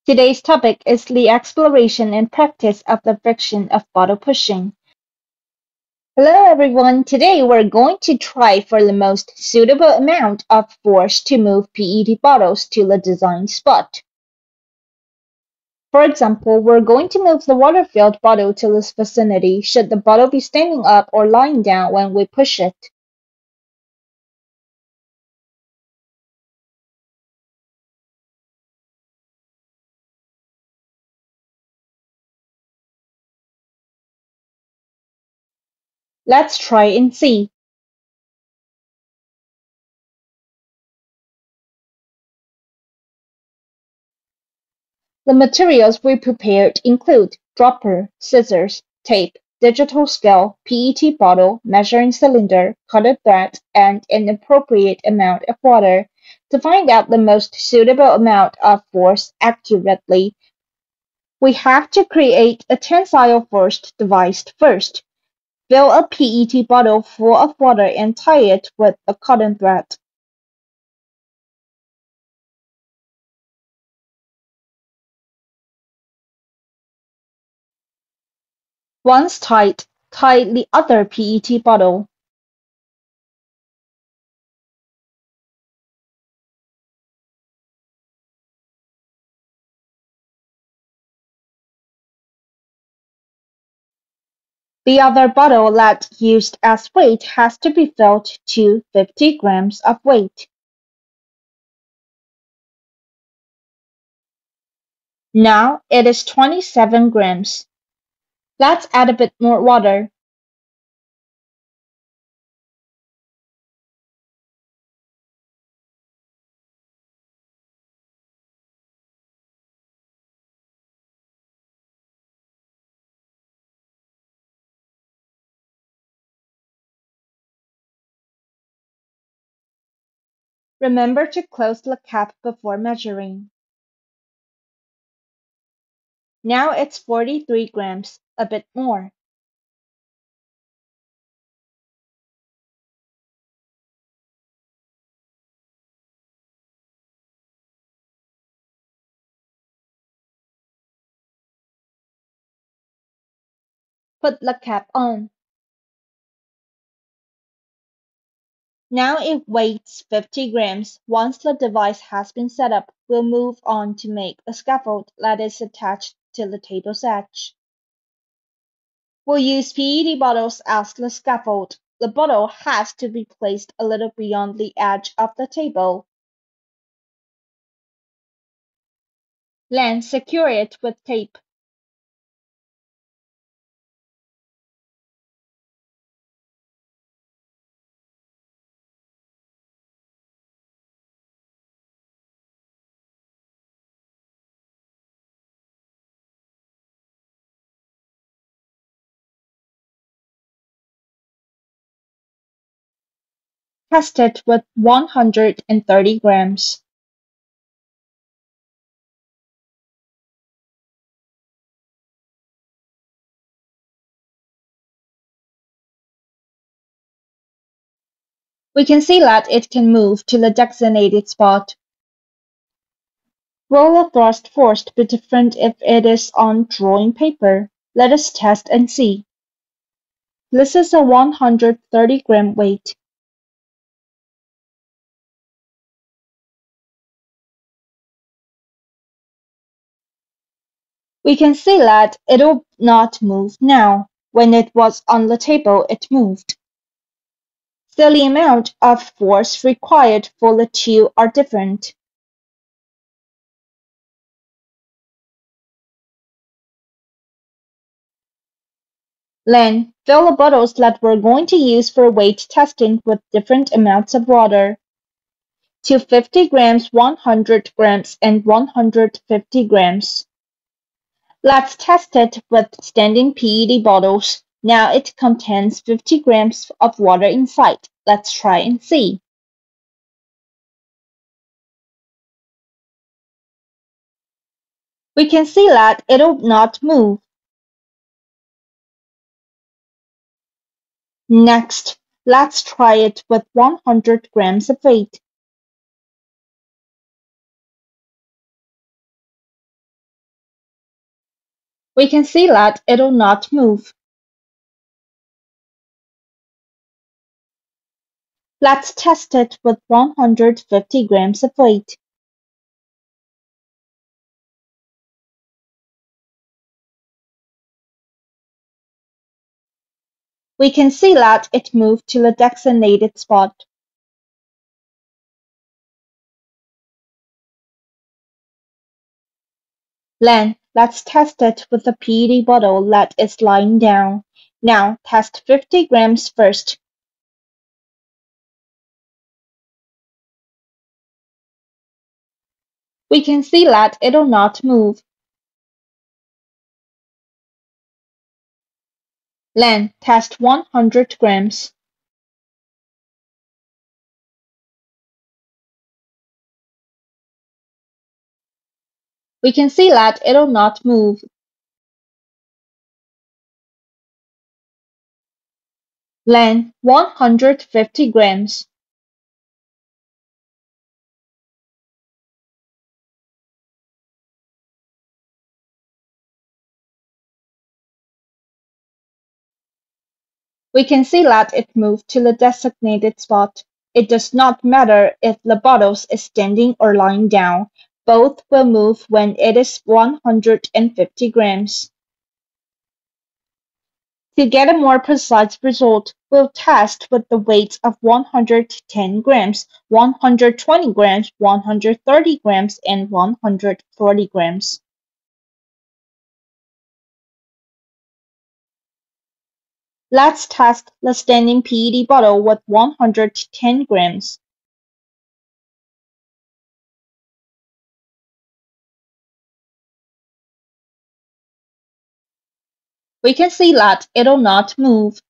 Today's topic is the exploration and practice of the friction of bottle pushing. Hello everyone, today we're going to try for the most suitable amount of force to move PET bottles to the designed spot. For example, we're going to move the water-filled bottle to this vicinity should the bottle be standing up or lying down when we push it. Let's try and see. The materials we prepared include dropper, scissors, tape, digital scale, PET bottle, measuring cylinder, cotton thread, and an appropriate amount of water. To find out the most suitable amount of force accurately, we have to create a tensile force device first. Fill a PET bottle full of water and tie it with a cotton thread. Once tied, tie the other PET bottle. The other bottle that used as weight has to be filled to 50 grams of weight. Now it is 27 grams. Let's add a bit more water. Remember to close the cap before measuring. Now it's 43 grams, a bit more. Put the cap on. Now it weighs 50 grams. Once the device has been set up, we'll move on to make a scaffold that is attached to the table's edge. We'll use PET bottles as the scaffold. The bottle has to be placed a little beyond the edge of the table. Then secure it with tape. Test it with 130 grams. We can see that it can move to the designated spot. Will the thrust force be different if it is on drawing paper? Let us test and see. This is a 130 gram weight. We can see that it'll not move now. When it was on the table, it moved. So the amount of force required for the two are different. Then, fill the bottles that we're going to use for weight testing with different amounts of water. To 50 grams, 100 grams, and 150 grams. Let's test it with standing PET bottles. Now it contains 50 grams of water inside. Let's try and see. We can see that it'll not move. Next, let's try it with 100 grams of weight. We can see that it'll not move. Let's test it with 150 grams of weight. We can see that it moved to the designated spot. Then, let's test it with the PET bottle that is lying down. Now, test 50 grams first. We can see that it'll not move. Then, test 100 grams. We can see that it'll not move. Then, 150 grams. We can see that it moved to the designated spot. It does not matter if the bottle is standing or lying down. Both will move when it is 150 grams. To get a more precise result, we'll test with the weights of 110 grams, 120 grams, 130 grams, and 140 grams. Let's test the standing PET bottle with 110 grams. We can see that it'll not move.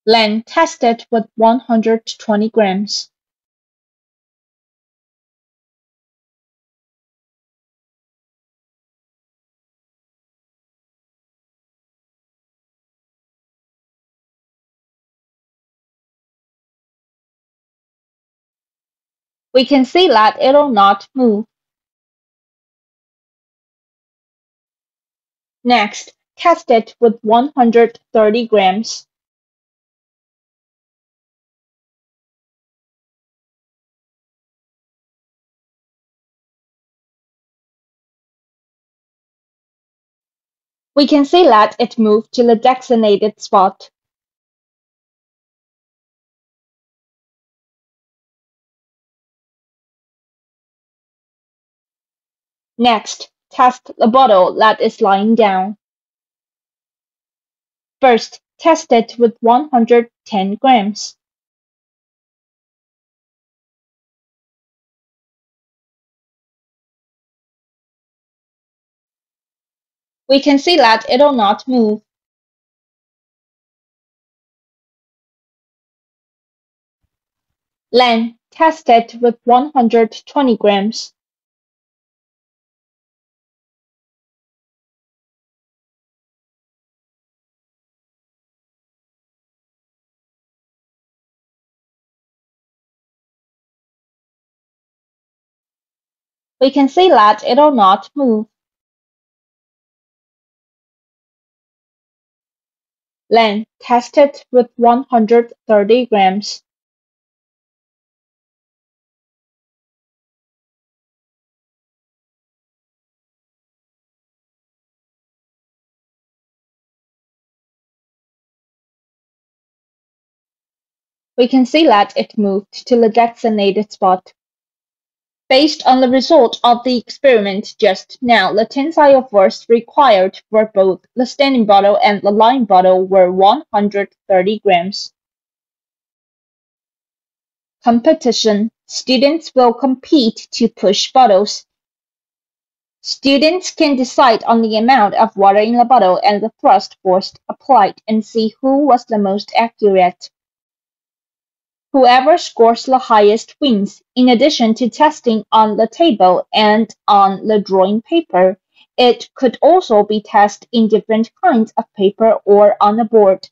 Then test it with 120 grams. We can see that it'll not move. Next, test it with 130 grams. We can see that it moved to the designated spot. Next, test the bottle that is lying down. First, test it with 110 grams. We can see that it'll not move. Then, test it with 120 grams. We can see that it'll not move. Then, test it with 130 grams. We can see that it moved to the designated spot. Based on the result of the experiment just now, the tensile force required for both the standing bottle and the lying bottle were 130 grams. Competition. Students will compete to push bottles. Students can decide on the amount of water in the bottle and the thrust force applied and see who was the most accurate. Whoever scores the highest wins. In addition to testing on the table and on the drawing paper, it could also be tested in different kinds of paper or on a board.